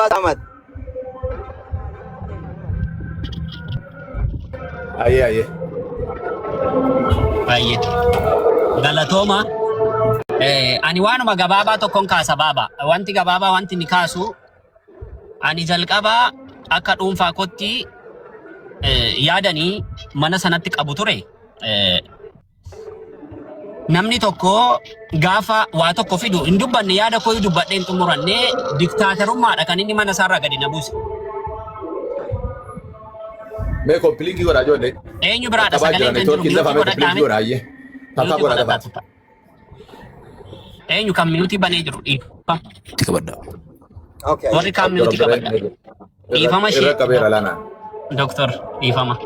Abbas Ahmad. Aye. Galatoma. Ani waanuma gabaabaa tokkoon kaasa baaba. Wanti gabaabaa wanti ni kaasu ani jalqaba akka dhuunfaa kootti yaadanii mana sanatti qabu ture. Namni tokko gaafa waa tokko fidu hin dubbanne yaada koo dubbadhee hin xumuranne diktaaterummaadha kan inni mana isaarraa gadi na buuse. Me kompliiki godha ijoollee. Eenyu biraadha sagalee kan jiru miyuutii godhadhaame. Takka godha gabaati. Eenyu kan miyuutii banee jiru dhiifama. Qabadha. Okay. Warri kan miyuutii qabadha. Dhiifama ishee. Irra qabeera laana. Doktor dhiifama.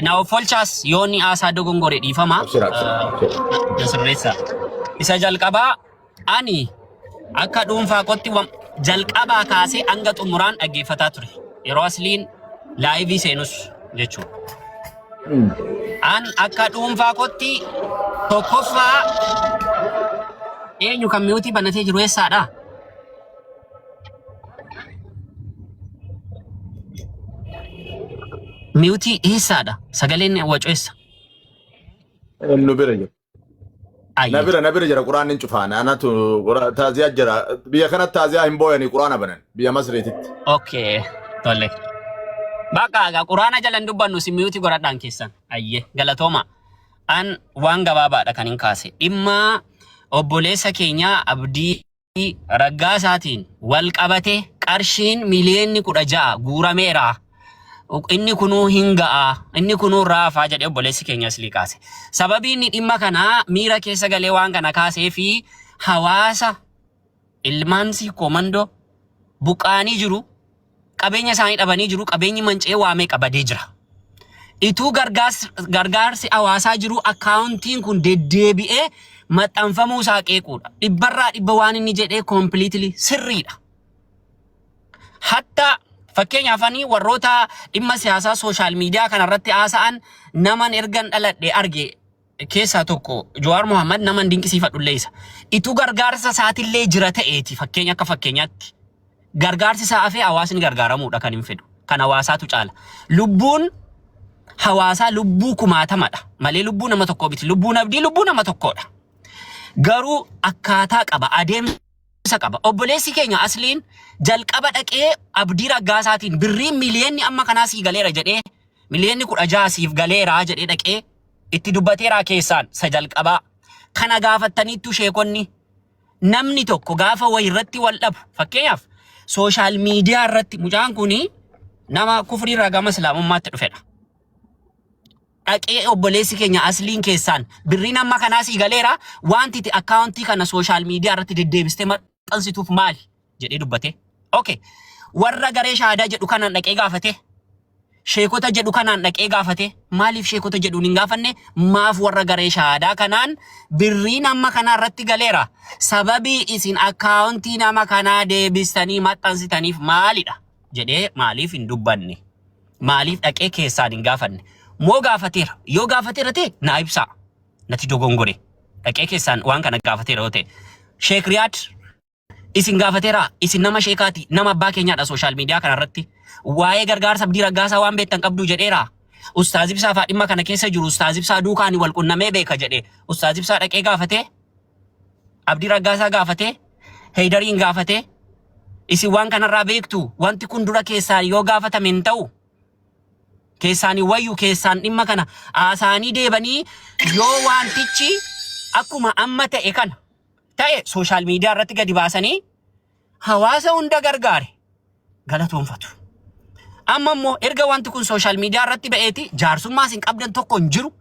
Na offolchaas yoonni aasaa dogongore dhiifama. Sirreessa. Isa jalqabaa ani akka dhuunfaa kootti jalqabaa kaasee hanga xumuraan dhaggeeffataa ture. Yeroo asliin laayivii seenus jechuudha. An akka dhuunfaa kootti tokkoffaa eenyu kan miyuutii banatee jiru eessaadha? Miyuutii eessaadha? Sagaleen wacoessa. Nu bira jira. Na bira jira quraanni cufaan. Anatu taaziyaa jira. Biyya kanatti taaziyaa hin booyanii quraana banan. Biyya Masreetitti. Okay. Tolle. Bakka quraana jalan dubbannu si miyuutii godhadhaan keessan. Ayyee galatooma. An waan gabaabaadha kan hin kaase. Dhimma obboleessa keenya Abdii Raggaasaatiin wal qabate qarshiin miliyoonni 16 guurameera. Inni kunuu hin ga'a. Inni kunuu raafaa jedhee obboleessi keenya asii kaase. Sababii inni dhimma kana miira keessa galee waan kana kaasee fi hawaasa ilmaansi komando buqaanii jiru. Qabeenya isaanii dhabanii jiru. Qabeenyi manca'ee waamee qabadee jira. Ituu gargaarsi hawaasaa jiru akkaawuntiin kun deddeebi'ee maxxanfamuu isaa qeequudha. Dhibbarraa dhibba waan inni jedhee completely sirriidha. Hatta fakkeenyaaf ani warroota dhimma siyaasaa sooshaal miidiyaa kanarratti haasa'an naman ergan dhaladhe arge keessaa tokko Jawaar Mohaammed naman dinqisiifadhullee isa. Ituu gargaarsa isaatillee jira ta'eeti fakkeenya akka fakkeenyaatti. Gargaarsi isaa hafee hawaasni gargaaramuudha kan hin fedhu. Kan hawaasaatu caala. Lubbuun hawaasaa lubbuu 1000dha. Malee lubbuu nama tokkoo miti. Lubbuun Abdii lubbuu nama tokkoodha. Garuu akkaataa qaba adeemsa qaba. Obboleessi keenya asliin jalqaba dhaqee Abdii Raggaasaatiin birriin miliyoonni amma kanaa sii galeera jedhee miliyoonni 16 siif galeera jedhee dhaqee itti dubbateera keessaan sa jalqabaa. Kana gaafattaniittu sheekonni namni tokko gaafa wayirratti wal dhabu fakkeenyaaf sooshaal miidiyaa irratti mucaan kuni nama kufrii irraa gama islaamummaatti dhufedha. Dhaqee obboleessi keenya asliin keessaan birriin amma kanaa sii galeera wanti itti akkaawuntii kana sooshaal miidiyaa irratti deddeebistee maxxansituuf maali jedhee dubbate. Okay. Warra garee shaadaa jedhu kanaan dhaqee gaafate. Sheekota jedhu kanaan dhaqee gaafate. Maaliif sheekota jedhuun hin gaafanne? Maaf warra garee shaadaa kanaan birriin amma kanaa irratti galeera. Sababii isin akkaawuntii nama kanaa deebistanii maxxansitaniif maalidha jedhee maaliif hin dubbanne? Maaliif dhaqee keessaan hin gaafanne? Moo gaafateera? Yoo gaafateera ta'e naa ibsaa. Nati dogongore. Dhaqee keessaan waan kana gaafateera yoo ta'e. Sheek Riyaad isin gaafateera isin nama sheekaati nama abbaa keenyaadha sooshaal miidiyaa kanarratti. Waa'ee gargaarsa Abdii Raggaasaa waan beektan qabdu jedheera. Ustaaz Ibsaa fa'aa dhimma kana keessa jiru Ustaaz Ibsaa duukaan wal qunnamee beeka jedhe. Ustaaz Ibsaa dhaqee gaafate. Abdii Raggaasaa gaafate. Heydariin gaafate. Isin waan kanarraa beektu wanti kun dura keessaan yoo gaafatame hin ta'u. Keessaanii wayyu keessaan dhimma kana haasaanii deebanii yoo wantichi akkuma amma ta'e kana ta'e sooshaal miidiyaa irratti gadi baasanii hawaasa hunda gargaare galatoonfatu. Amma immoo erga wanti kun sooshaal miidiyaa irratti ba'eeti jaarsummaa isin qabdan tokko hin jiru.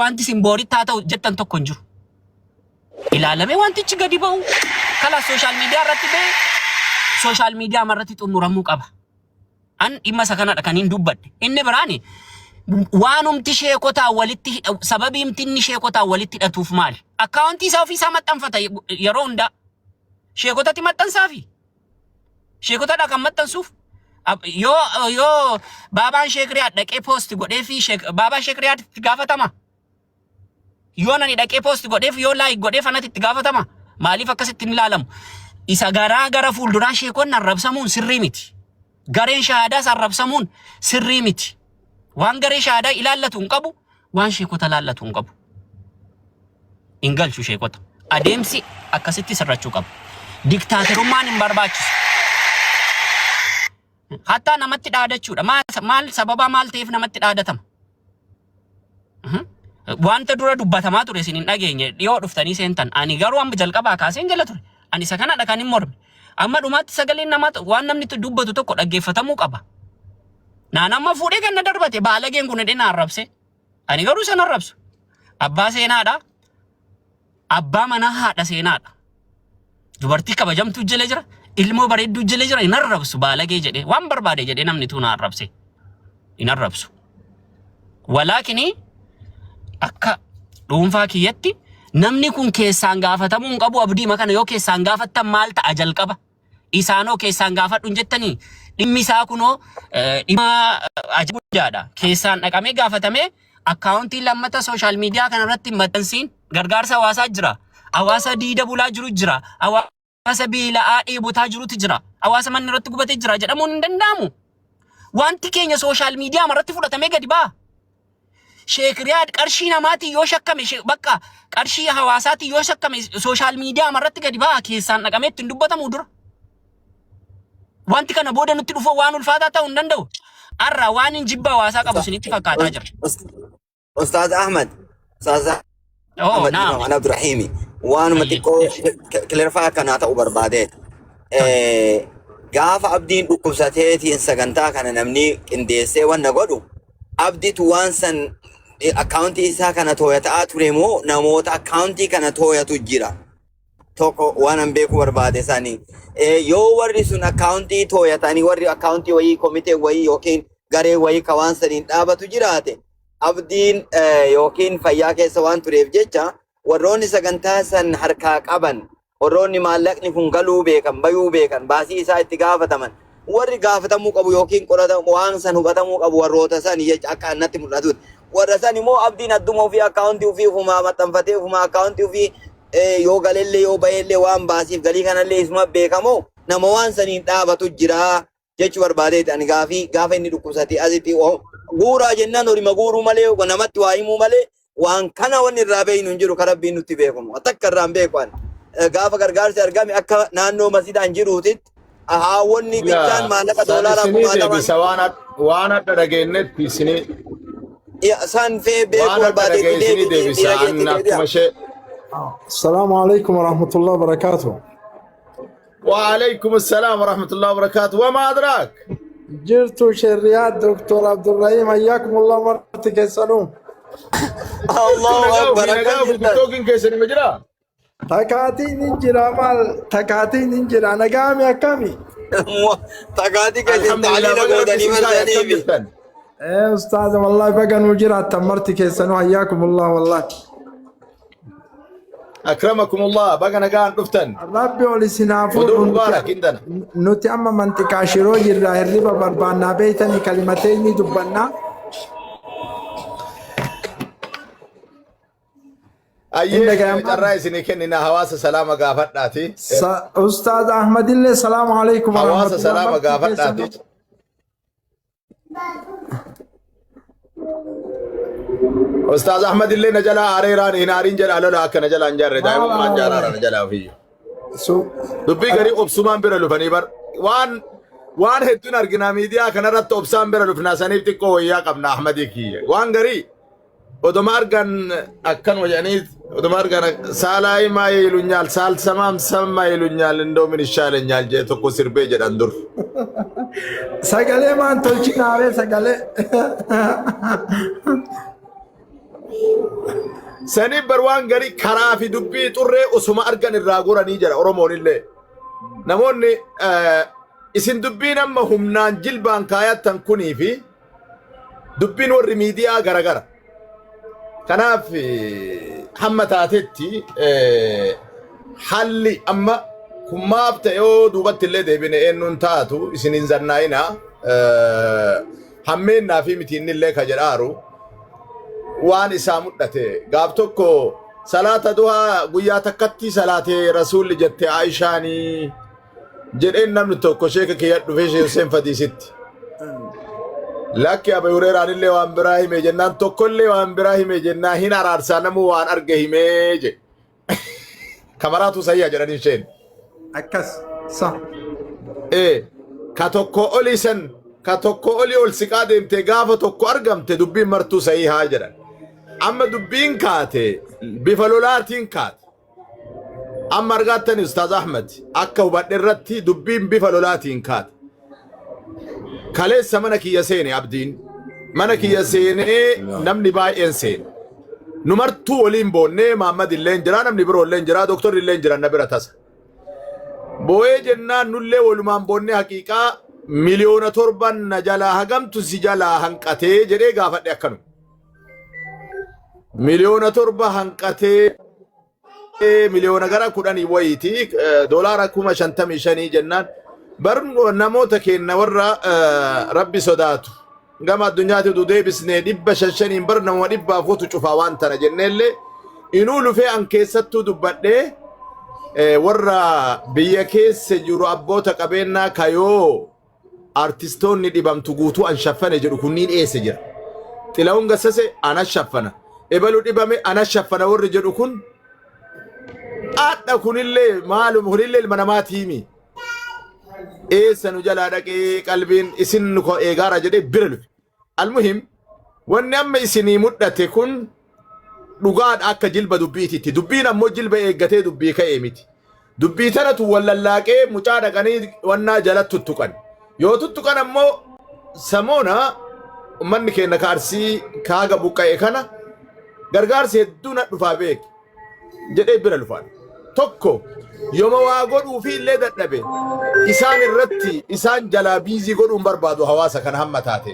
Wanti isin booritti haa ta'u jettan tokko hin jiru. Ilaalamee wantichi gadi ba'u kala sooshaal miidiyaa irratti ba'e sooshaal miidiyaa irratti xumuramuu qaba. An dhimma isa kanadha kan hin dubbadde. Inni biraani waanumti sheekotaa walitti sababii imtinni sheekotaa walitti hidhatuuf maali? Akkaawuntii isaa ofii isaa maxxanfata yeroo hunda. Sheekotatti maxxansaafi. Sheekotadha kan maxxansuuf. Yoo baabaan Sheek Riyaad dhaqee poosti godhee fi baabaan Sheek Riyaad itti gaafatama. Yoo nani dhaqee poosti godhee fi yoo laayik godhee fanatti itti gaafatama. Maaliif akkasitti hin ilaalamu? isa gara fuulduraa sheekonni arrabsamuun sirrii miti. Gareen shahaadaas arrabsamuun sirrii miti. Waan garee shahaadaa ilaallatu hin qabu, waan sheekota ilaallatu hin qabu. Hin galchu sheekota. Adeemsi akkasitti sirrachuu qabu. Diktaaterummaan hin barbaachisu. Hatta namatti dhaadachuudha. Maal sababa maal ta'eef namatti dhaadatama? Wanta dura dubbatamaa ture isin hin dhageenye dhiyoo dhuftanii seentan. Ani garuu amma jalqabaa kaaseen jala ture. Ani isa kana dhaqan hin morme. Amma dhumaatti sagaleen namaa waan namni dubbatu tokko dhaggeeffatamuu qaba. Naan amma fuudhee kan na darbate baalageen kun hidhee na arrabse. Ani garuu isa na arrabsu. Abbaa seenaadha. Abbaa manaa haadha seenaadha. Dubartii kabajamtuu jala jira. Ilmoo bareedduu jala jira. Hin arrabsu baalagee jedhee waan barbaade jedhee namni tu na arrabse. Hin arrabsu. Walaakinii akka dhuunfaa kiyyatti namni kun keessaan gaafatamuu hin qabu abdii makana yoo keessaan gaafattan maal ta'a jalqaba. Isaanoo keessaan gaafadhu jettanii dhimmi isaa kunoo dhimma ajaa'ibaadha. Keessaan dhaqamee gaafatamee akkaawuntii lammata sooshaal miidiyaa kanarratti maxxansiin gargaarsa hawaasaa jira. Hawaasa diida bulaa jiru jira. Hawaasa beela'aa dheebotaa jirutu jira. Hawaasa manni irratti gubatee jira jedhamuun hin danda'amu. Wanti keenya sooshaal miidiyaa irratti fudhatamee gadi ba'a. Sheek Riyaad qarshii namaati yoo shakkame bakka qarshii hawaasaati yoo shakkame sooshaal miidiyaa irratti gadi ba'a keessaan dhaqamee ittiin dubbatamu dura. Wanti kana booda nutti dhufuu waan ulfaataa ta'uu hin danda'u. Arraa waan hin jibba hawaasaa qabu isinitti fakkaataa jira. Ustaaz Ahmad. Ustaaz Ahmad Abdurrahimi. Waanuma xiqqoo kilirfaa akkanaa ta'uu barbaadeet. Gaafa abdiin dhukkubsateetiin sagantaa kana namni qindeessee wanna godhu abdiitu waan san akkaawuntii isaa kana tooyataa ture moo namoota akkaawuntii kana tooyatu jira. Tokko waan an beeku barbaade isaanii. Yoo warri sun akkaawuntii tooyatanii warri akkaawuntii wayii komitee wayii yookiin garee wayii ka waan saniin dhaabatu jiraate abdiin yookiin fayyaa keessa waan tureef jecha warroonni sagantaa san harkaa qaban warroonni maallaqni kun galuu beekan bayuu beekan baasii isaa itti gaafataman warri gaafatamuu qabu yookiin qoratamu waan san hubatamuu qabu warroota san jecha akka annatti mul'atuuti. Warra san immoo abdiin adduma ofii akkaawuntii ofii ofumaa maxxanfatee ofumaa akkaawuntii ofii yoo galellee yoo bahellee waan baasiif galii kanallee isuma beekamoo nama waan saniin dhaabatu jira jechuu barbaadeeti. Ani gaafa inni dhukkubsate asitti guuraa jennaan horima guuruu malee namatti waa himuu malee waan kana wanni irraa beeynu hin jiru karabbiin nutti beekamu takka irraa hin beeku. Gaafa gargaarsi argame akka naannoo masjidaan jiruutitti haawwanni bittaan maallaqa doolaaraa kumaataman waan adda dhageenyetti isinii san fee beeku barbaadeeti. السلام عليكم ورحمة الله وبركاته. وعليكم السلام ورحمة الله وبركاته. وما أدراك؟ جرتوا شريات دكتور عبد الرحيم حياكم الله مرتك السلام. الله أكبر. تكاتي ننجرا مال تكاتي ننجرا أنا قامي أكامي. تكاتي كيسن تعلينا قودني مرتني. أستاذ والله بقى نجرا تمرتك السلام حياكم الله والله. أكرمكم الله بقى نقان دفتن ربي ولسنافور مبارك عندنا نوتي أما منطقة شروع جرا الربا بربانا بيتني كلمتين دبنا أيه الرئيس نكننا حواس سلامة قافت ناتي أستاذ أحمد الله السلام عليكم ورحمة الله حواس سلامة قافت ناتي أستاذ أحمد اللي نجلا عريران هنارين جل على لا كنجلا أنجر دائما ما جارا نجلا فيه. دبي غري أبسمان بيرلو فنيبر وان هتون أرجنا ميديا كنا رت أبسام بيرلو في ناساني بتكو ويا قبنا أحمد يكيه وان غري ودمار كان أكن وجانيد ودمار كان سالاي ما يلونيال سال سمام سم ما يلونيال إندو من الشال إنيال جيتو كسر بيجر أندور. سجله ما أنتولش ناره سجله. سني بروان غري خرافي دبي توري اسما ارغن الراغورا نيجر اورومون اللي نموني اسن دبي نم همنان جلبان كايات تنكوني في دبي نور ميديا غرغر كنا في حمتاتتي حلي اما كما بتيو دوبت اللي دبن انن تاتو اسن انزرناينا همنا في متين اللي كجرارو وان إسامو دته قاب توكو صلاة دوها قويا تكتي صلاة رسول جت عائشاني جدين نمن توكو شيك كي يدو فيش يسين فدي ست لك يا أبي هريرة اللي وان براهيم جنان توكو اللي وان براهيم جنان هنا رارسانمو وان أرجهيم جي كاميراتو سيئة جراني شين أكس صح إيه كاتوكو أولي سن كاتوكو أولي أول سكادة امتقافة توكو أرقم تدبين مرتو سيئة جران أما دبين كاتي بفلولاتين كات أما رغاتني أستاذ أحمد أكا وبعد الرتي دبين بفلولاتين كات كاليس منك يسيني عبدين منك يسيني نمني باي إنسين نمرتو ولين بوني محمد اللين جرا نمني برو اللين جرا دكتور اللين جرا نبرا تاسا بوي جنان نولي ولمان بوني حقيقة مليون تربان نجالا هقم تسجالا هنقاتي جري غافت يكنو مليون تربة هنقاتي مليون غرا كوداني ويتي دولار كوما شنتمي شني جنان برن نموتك نورا ربي صداتو قام الدنيا تدودي بسنة دب شنين برن ودب فوتو شوفا وانتنا جنيلي إنولو في أنكيستو دبادي ورا بيكيس جرو أبوتا قبينا كايو artistoonni dhibamtu guutuu an shaffane jedhu kunniin eessa jira xilaawun gassase ana shaffana ebalu dhibame ana shaffana warri jedhu kun adda kunillee maalum kunillee manamaatiimi eessa nu jalaa dhaqee qalbiin isin ko eegaara jedhee bira lufe almuhim wanni amma isinii mudhate kun dhugaadha akka jilba dubbiititti dubbiin ammoo jilba eeggatee dubbii ka'ee miti dubbii tanatu wallallaaqee mucaa dhaqanii wannaa jalatti tuttuqan yoo tuttuqan ammoo samoona ummanni keenya kaarsii kaaga buqqa'e kana gargaarsi hedduun dhufaa beek jedhee bira lufaan tokko yooma waa godhuufi illee dadhabe isaan irratti isaan jalaa biizii godhuun barbaadu hawaasa kana hamma taate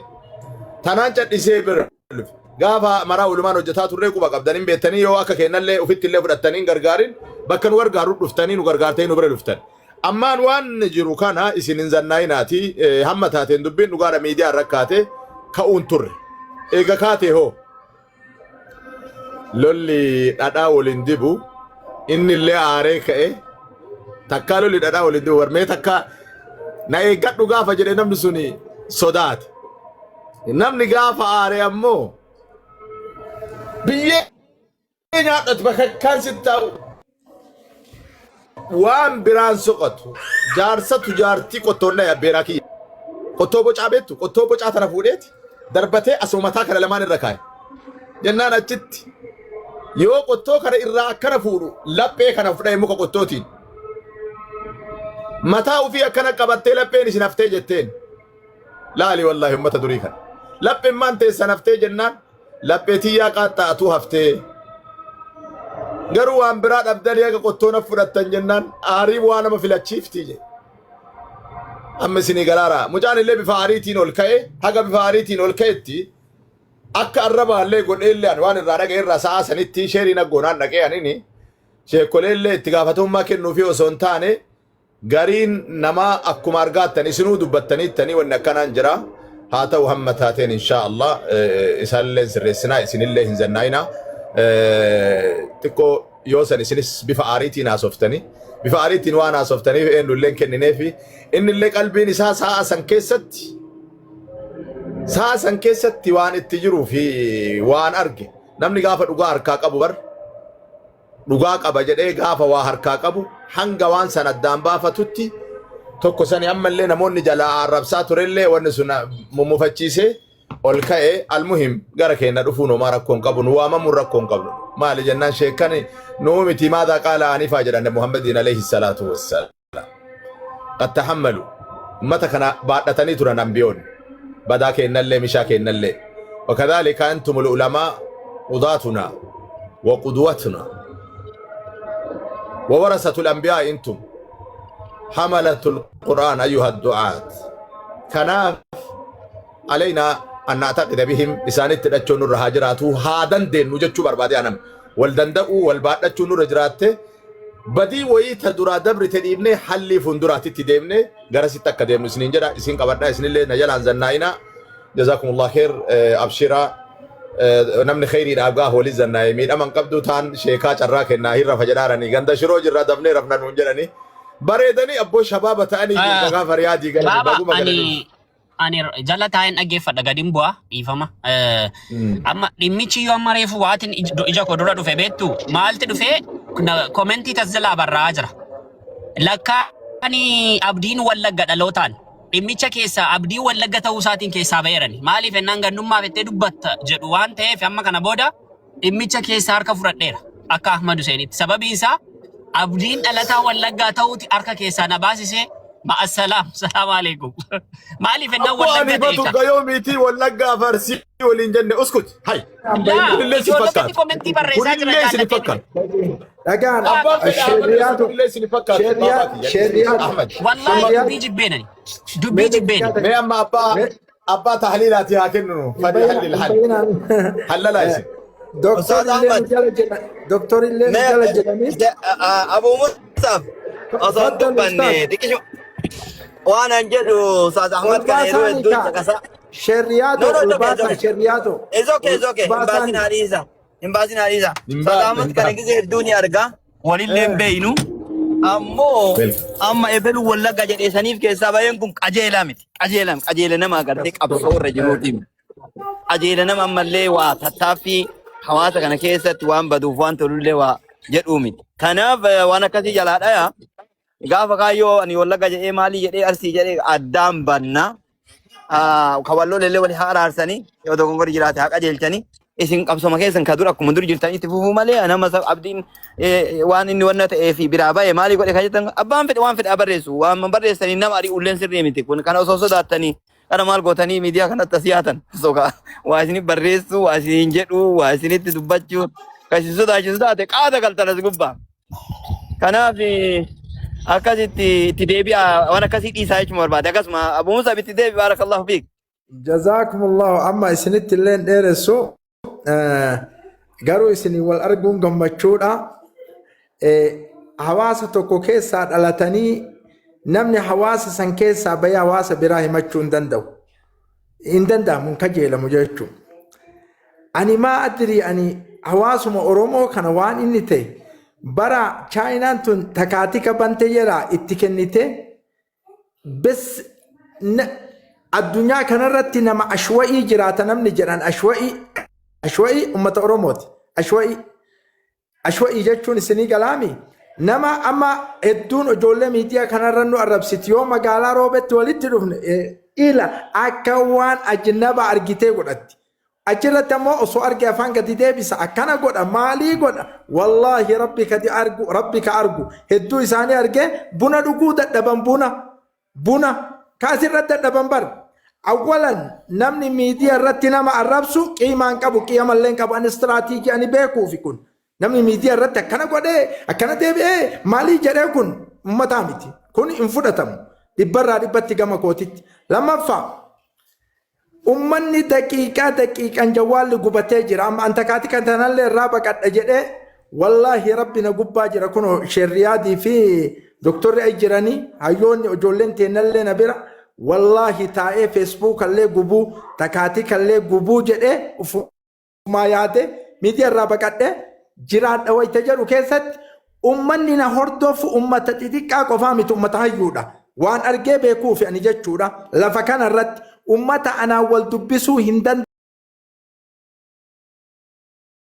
tanaan cadhisee bira lufe gaafa maraa ulumaan hojjetaa turree quba qabdaniin beektanii yoo akka kennallee ufitti illee fudhattaniin gargaarin bakka nu gargaaru dhuftanii nu gargaartee nu bira dhuftan ammaan waan jiru kana isin hin zannaayinaati hamma taateen dubbiin dhugaadha miidiyaa rakkaate ka'uun turre eega kaate hoo lolli dhadhaa waliin dibu inni illee aaree ka'e takkaa lolli dhadhaa waliin dibu warmee takkaa na eeggadhu gaafa jedhe namni suni sodaate namni gaafa aaree ammoo biyyee nyaadhatu bakka kan sittaa'u waan biraan soqatu jaarsatu jaartii qottoonna yabbeeraa kiyya qottoo bocaa beektu qottoo bocaa tana fuudheeti darbatee asuma mataa kana lamaan irra kaa'e jennaan achitti yoo qottoo kana irraa akkana fuudhu laphee kana fudhee muka qottootiin mataa ufii akkana qabattee lapheen isin haftee jetteen laali wallaahi ummata durii kana lapheen maan teessan haftee jennaan laphee tiyyaa qaaxxaatuu haftee garuu waan biraa dhabdanii akka qottoona fudhattan jennaan aarii waa nama filachiiftii je amma isinii galaara mucaan illee bifa aariitiin ol ka'e haga bifa aariitiin ol ka'etti akka arrabaallee godheelleen waan irraa dhaga'e irraa sa'a sanitti sheeriin aggoonaan dhaqee anini sheekoleellee itti gaafatamummaa kennuufi osoo hin taane gariin namaa akkuma argaattan isinuu dubbattaniittanii wanni akkanaan jira haa ta'u hamma taateen inshaa Allah isaallee sirreessinaa isinillee hin zannaayinaa xiqqoo yoo san isinis bifa aariitiin haasoftanii bifa aariitiin waan haasoftaniif eenyulleen kennineefi innillee qalbiin isaa sa'a san keessatti waan itti jiruu fi waan arge namni gaafa dhugaa harkaa qabu bar dhugaa qaba jedhee gaafa waa harkaa qabu hanga waan san addaan baafatutti tokko sani ammallee namoonni jalaa arrabsaa turellee wanni sun mummufachiisee ol ka'e almuhim gara keenya dhufuun homaa rakkoon qabu nu waamamuun rakkoon qabnu maali jennaan sheekkan nuu miti maadaa qaala anifaa jedhan muhammadiin alayhi salaatu wassalaam qad tahammalu ummata kana baadhatanii turan ambiyoonni badaa keennallee mishaa keennallee wakadhalika antum ululamaa qudaatuna wa qudwatuna wa warasatu al-anbiyaa intum hamalatu al-qur'aan ayyuha ad-du'aat kanaaf علينا أن نعتقد بهم إسانة تدشون الرهاجرات هادن دين نجتشو بربادي أنام والدندقو والبادشو نرجراته بدي ويت درا دبر تديبني حلي فندرات تديبني جرسي تكديم سنين جرا سين كبرنا سنين اللي نجال عن زناينا جزاكم الله خير أبشرا namni khayrii dhaabgaa hoolii zannaa'e miidhaman qabdu taan sheekaa carraa kennaa hirra fajadaaranii ganda shiroo jirraa dafnee rafnan nuun jedhanii bareedanii abboo shabaaba ta'anii dhagaa fariyaadii gara baguma galanii. Ani jala taa'een dhaggeeffadha gadiin bu'aa dhiifama. Amma dhimmichi yoo amma reefu waatiin ija koo dura dhufe beektu maalti dhufee komentii tas jalaa barraa jira. Lakkaani abdiin wallagga dhalootaan dhimmicha keessaa abdii wallagga ta'uu isaatiin keessaa ba'eerani. Maaliif ennaan gannummaa fettee dubbatta jedhu waan ta'eef amma kana booda dhimmicha keessaa harka fudhadheera akka Ahmad Huseenitti. Sababiin isaa abdiin dhalataa wallaggaa ta'uuti harka keessaa na baasisee ma'asalaam salaamu alaikum. Maaliif ennaan wallagga ta'e kan. Abbo yoomiitii wallaggaa farsii waliin jenne uskut. Hai. Illee si fakkaata. Komentii barreessaa jira jaallatanii. Dhagaan wallahi dubbii jibbeenani dubbii jibbeenani. Mee amma abbaa tahliilaati haa kennu fadhi hallil hallalaa isin. Doktor illee jala jedhanii. Abuu Mustaaf osoo dubbanne xiqqishu waan an jedhu Ustaaz Ahmad kana yeroo hedduu caqasaa. Sheriyato ulbaata sheriyato. It's okay. Himbaasiin hadiisa. Ustaaz Ahmad kana gisee hedduu ni argaa. Walillee hin beeynu. Ammoo amma ebelu wallagga jedheesaniif keessaa baay'een kun qajeelaa miti. Qajeela nama agartee qabsoo irra jiruuti. Qajeela nama ammallee waa tattaaffii hawaasa kana keessatti waan baduuf waan tolullee waa jedhuu miti. Kanaaf waan akkasii jalaadha yaa. Gaafa kaayyoo ani wallagga jedhee maalii jedhee arsii jedhee addaan banna. Kawalloo leellee wali haa araarsanii yoo dogongori jiraate haa qajeelchanii. Isin qabsoma keessan ka dura akkuma dur jirtanitti fufuu malee nama abdiin waan inni wanna ta'ee fi biraa ba'e maalii godhe kan jettan abbaan fedhe waan fedhe barreessu waan barreessanii nama ari'ulleen sirrii miti kun kana osoo sodaattanii kana maal gootanii miidiyaa kanatti as yaatan soka waa isinii barreessu waa isiniin jedhu waa isinitti dubbachuu kan isin sodaachisu taate qaada galtan as gubbaa kanaaf akkasitti itti deebi'a waan akkasii dhiisaa jechuun barbaade akkasuma Abuu Musaaf itti deebi baarakallahu fiik. Jazakumullahu amma isinitti illee dheeressu. Garuu isinii wal arguun gammachuudha. Hawaasa tokko keessaa dhalatanii namni hawaasa san keessaa bahee hawaasa biraa himachuu hin danda'u. Hin danda'amu hin kajeelamu jechuudha. Ani maa adrii ani hawaasuma Oromoo kana waan inni ta'e bara Chaayinaan tun takaatika bante jedhaa itti kennite bes addunyaa kanarratti nama ashwa'ii jiraata namni jedhan ashwa'ii ummata Oromooti. Ashwa'ii jechuun isinii galaami. Nama amma hedduun ijoollee miidiyaa kanarra nu arrabsiti yoo magaalaa roobetti walitti dhufne ila akka waan ajnaba argitee godhatti. Achirratti ammoo osoo arge afaan gadi deebisa akkana godha maalii godha wallaahi rabbi ka argu hedduu isaanii arge buna dhuguu dadhaban buna kaasirratti dadhaban bar. Awwalan namni miidiyaa irratti nama arrabsu qiimaan qabu qiyamallee qabu ani istiraatiijii ani beekuufi kun namni miidiyaa irratti akkana godhee akkana deebi'ee maalii jedhee kun uummataa miti kun hin fudhatamu dhibbarraa dhibbatti gama kootitti. Lammaffaa ummanni daqiiqaan jawwaalli gubatee jira amma antakaatii kan tanallee irraa baqadha jedhee wallaahi rabbi na gubbaa jira kun Sheriyaadii fi doktorri ay jiranii hayyoonni ijoolleen teennallee na bira. Wallahi taa'ee Facebook allee gubuu takaatii kallee gubuu jedhee ufumaa yaade miidiyaa irraa baqadhee jiraadha wayita jedhu keessatti ummanni na hordofu ummata xixiqqaa qofaa miti ummata hayyuudha. Waan argee beekuufi ani jechuudha lafa kanarratti ummata anaan wal dubbisuu hin danda'u.